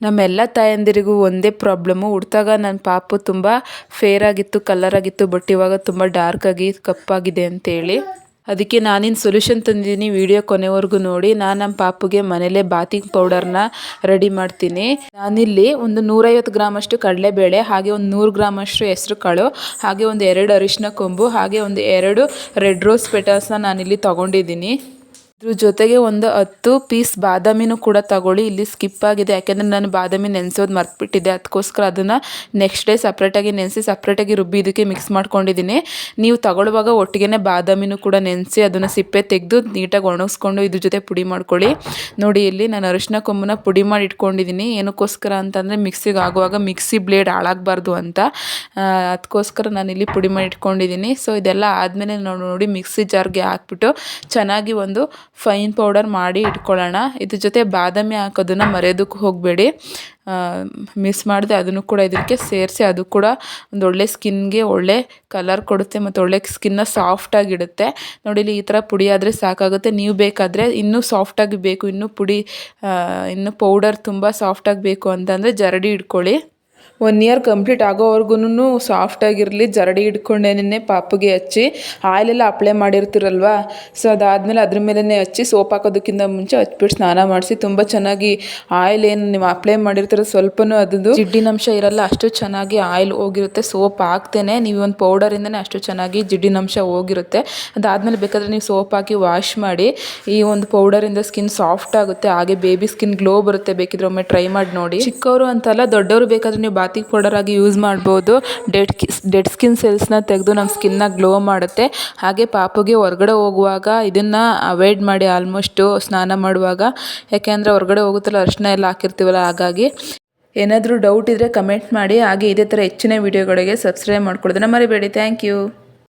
ನಮ್ಮೆಲ್ಲ ತಾಯಂದಿರಿಗೂ ಒಂದೇ ಪ್ರಾಬ್ಲಮ್ಮು. ಹುಟ್ಟಿದಾಗ ನನ್ನ ಪಾಪು ತುಂಬ ಫೇರ್ ಆಗಿತ್ತು, ಕಲರ್ ಆಗಿತ್ತು, ಬಟ್ ಇವಾಗ ತುಂಬ ಡಾರ್ಕ್ ಆಗಿ ಕಪ್ಪಾಗಿದೆ ಅಂತೇಳಿ. ಅದಕ್ಕೆ ನಾನಿನ್ನು ಸೊಲ್ಯೂಷನ್ ತಂದಿದ್ದೀನಿ. ವಿಡಿಯೋ ಕೊನೆವರೆಗೂ ನೋಡಿ. ನಾನು ನಮ್ಮ ಪಾಪುಗೆ ಮನೇಲೇ ಬಾತಿಂಗ್ ಪೌಡರ್ನ ರೆಡಿ ಮಾಡ್ತೀನಿ. ನಾನಿಲ್ಲಿ ಒಂದು 150 ಗ್ರಾಮಷ್ಟು ಕಡಲೆಬೇಳೆ, ಹಾಗೆ ಒಂದು 100 ಗ್ರಾಮಷ್ಟು ಹೆಸರು ಕಾಳು, ಹಾಗೆ ಒಂದು 2 ಅರಿಶಿನ ಕೊಂಬು, ಹಾಗೆ ಒಂದು 2 ರೆಡ್ ರೋಸ್ ಪೆಟಲ್ಸ್ನ ನಾನಿಲ್ಲಿ ತೊಗೊಂಡಿದ್ದೀನಿ. ಇದ್ರ ಜೊತೆಗೆ ಒಂದು 10 ಪೀಸ್ ಬಾದಾಮಿನೂ ಕೂಡ ತಗೊಳ್ಳಿ. ಇಲ್ಲಿ ಸ್ಕಿಪ್ ಆಗಿದೆ, ಯಾಕೆಂದರೆ ನಾನು ಬಾದಾಮಿ ನೆನೆಸೋದು ಮರ್ತ್ಬಿಟ್ಟಿದ್ದೆ. ಅದಕ್ಕೋಸ್ಕರ ಅದನ್ನು ನೆಕ್ಸ್ಟ್ ಡೇ ಸಪ್ರೇಟಾಗಿ ನೆನೆಸಿ ಸಪ್ರೇಟಾಗಿ ರುಬ್ಬಿ ಇದಕ್ಕೆ ಮಿಕ್ಸ್ ಮಾಡ್ಕೊಂಡಿದ್ದೀನಿ. ನೀವು ತಗೊಳ್ಳುವಾಗ ಒಟ್ಟಿಗೆ ಬಾದಾಮಿನೂ ಕೂಡ ನೆನೆಸಿ ಅದನ್ನು ಸಿಪ್ಪೆ ತೆಗೆದು ನೀಟಾಗಿ ಒಣಗಿಸ್ಕೊಂಡು ಇದ್ರ ಜೊತೆ ಪುಡಿ ಮಾಡ್ಕೊಳ್ಳಿ. ನೋಡಿ, ಇಲ್ಲಿ ನಾನು ಅರಿಶಿನ ಕೊಂಬನ್ನ ಪುಡಿ ಮಾಡಿ ಇಟ್ಕೊಂಡಿದ್ದೀನಿ. ಏನಕ್ಕೋಸ್ಕರ ಅಂತಂದರೆ ಮಿಕ್ಸಿಗೆ ಆಗುವಾಗ ಮಿಕ್ಸಿ ಬ್ಲೇಡ್ ಹಾಳಾಗಬಾರ್ದು ಅಂತ, ಅದಕ್ಕೋಸ್ಕರ ನಾನಿಲ್ಲಿ ಪುಡಿ ಮಾಡಿ ಇಟ್ಕೊಂಡಿದ್ದೀನಿ. ಸೊ ಇದೆಲ್ಲ ಆದಮೇಲೆ ನಾವು ನೋಡಿ ಮಿಕ್ಸಿ ಜಾರ್ಗೆ ಹಾಕ್ಬಿಟ್ಟು ಚೆನ್ನಾಗಿ ಒಂದು ಫೈನ್ ಪೌಡರ್ ಮಾಡಿ ಇಟ್ಕೊಳ್ಳೋಣ. ಇದ್ರ ಜೊತೆ ಬಾದಾಮಿ ಹಾಕೋದನ್ನು ಮರೆಯೋದಕ್ಕೆ ಹೋಗಬೇಡಿ. ಮಿಸ್ ಮಾಡಿದೆ ಅದನ್ನು ಕೂಡ ಇದಕ್ಕೆ ಸೇರಿಸಿ, ಅದು ಕೂಡ ಒಂದು ಒಳ್ಳೆ ಸ್ಕಿನ್ಗೆ ಒಳ್ಳೆ ಕಲರ್ ಕೊಡುತ್ತೆ ಮತ್ತು ಒಳ್ಳೆ ಸ್ಕಿನ್ನ ಸಾಫ್ಟಾಗಿಡುತ್ತೆ. ನೋಡಿ, ಇಲ್ಲಿ ಈ ಥರ ಪುಡಿ ಆದರೆ ಸಾಕಾಗುತ್ತೆ. ನೀವು ಬೇಕಾದರೆ ಇನ್ನೂ ಸಾಫ್ಟಾಗಿ ಬೇಕು, ಇನ್ನೂ ಪೌಡರ್ ತುಂಬ ಸಾಫ್ಟಾಗಿ ಬೇಕು ಅಂತಂದರೆ ಜರಡಿ ಇಟ್ಕೊಳ್ಳಿ. 1 ಇಯರ್ ಕಂಪ್ಲೀಟ್ ಆಗೋವರೆಗೂ ಸಾಫ್ಟಾಗಿರಲಿ. ಜರಡಿ ಹಿಡ್ಕೊಂಡೇನೆ ಪಾಪುಗೆ ಹಚ್ಚಿ ಆಯಿಲೆಲ್ಲ ಅಪ್ಲೈ ಮಾಡಿರ್ತೀರಲ್ವ, ಸೊ ಅದಾದಮೇಲೆ ಅದ್ರ ಮೇಲೇ ಹಚ್ಚಿ ಸೋಪ್ ಹಾಕೋದಕ್ಕಿಂತ ಮುಂಚೆ ಹಚ್ಬಿಟ್ಟು ಸ್ನಾನ ಮಾಡಿಸಿ. ತುಂಬ ಚೆನ್ನಾಗಿ ಆಯಿಲ್ ಏನು ನೀವು ಅಪ್ಲೈ ಮಾಡಿರ್ತೀರ ಸ್ವಲ್ಪನೂ ಅದು ಜಿಡ್ಡಿನಂಶ ಇರಲ್ಲ, ಅಷ್ಟು ಚೆನ್ನಾಗಿ ಆಯಿಲ್ ಹೋಗಿರುತ್ತೆ. ಸೋಪ್ ಹಾಕ್ತೇನೆ ನೀವು ಒಂದು ಪೌಡರಿಂದನೇ ಅಷ್ಟು ಚೆನ್ನಾಗಿ ಜಿಡ್ಡಿನಂಶ ಹೋಗಿರುತ್ತೆ. ಅದಾದಮೇಲೆ ಬೇಕಾದರೆ ನೀವು ಸೋಪ್ ಹಾಕಿ ವಾಶ್ ಮಾಡಿ. ಈ ಒಂದು ಪೌಡರಿಂದ ಸ್ಕಿನ್ ಸಾಫ್ಟ್ ಆಗುತ್ತೆ, ಹಾಗೆ ಬೇಬಿ ಸ್ಕಿನ್ ಗ್ಲೋ ಬರುತ್ತೆ. ಬೇಕಿದ್ರೆ ಒಮ್ಮೆ ಟ್ರೈ ಮಾಡಿ ನೋಡಿ. ಚಿಕ್ಕವರು ಅಂತಲ್ಲ, ದೊಡ್ಡವರು ಬೇಕಾದರೆ ನೀವು ಬಾತಿಂಗ್ ಪೌಡರ್ ಆಗಿ ಯೂಸ್ ಮಾಡ್ಬೋದು. ಡೆಡ್ ಸ್ಕಿನ್ ಸೆಲ್ಸ್ನ ತೆಗೆದು ನಮ್ಮ ಸ್ಕಿನ್ನ ಗ್ಲೋ ಮಾಡುತ್ತೆ. ಹಾಗೆ ಪಾಪುಗೆ ಹೊರಗಡೆ ಹೋಗುವಾಗ ಇದನ್ನು ಅವಾಯ್ಡ್ ಮಾಡಿ ಆಲ್ಮೋಸ್ಟು ಸ್ನಾನ ಮಾಡುವಾಗ, ಯಾಕೆಂದರೆ ಹೊರಗಡೆ ಹೋಗುತ್ತಲ್ಲ ಅರಿಶಿನ ಎಲ್ಲ ಹಾಕಿರ್ತೀವಲ್ಲ. ಹಾಗಾಗಿ ಏನಾದರೂ ಡೌಟ್ ಇದ್ದರೆ ಕಮೆಂಟ್ ಮಾಡಿ. ಹಾಗೆ ಇದೇ ಥರ ಹೆಚ್ಚಿನ ವೀಡಿಯೋಗಳಿಗೆ ಸಬ್ಸ್ಕ್ರೈಬ್ ಮಾಡ್ಕೊಳ್ಳೋದನ್ನ ಮರಿಬೇಡಿ. Thank you.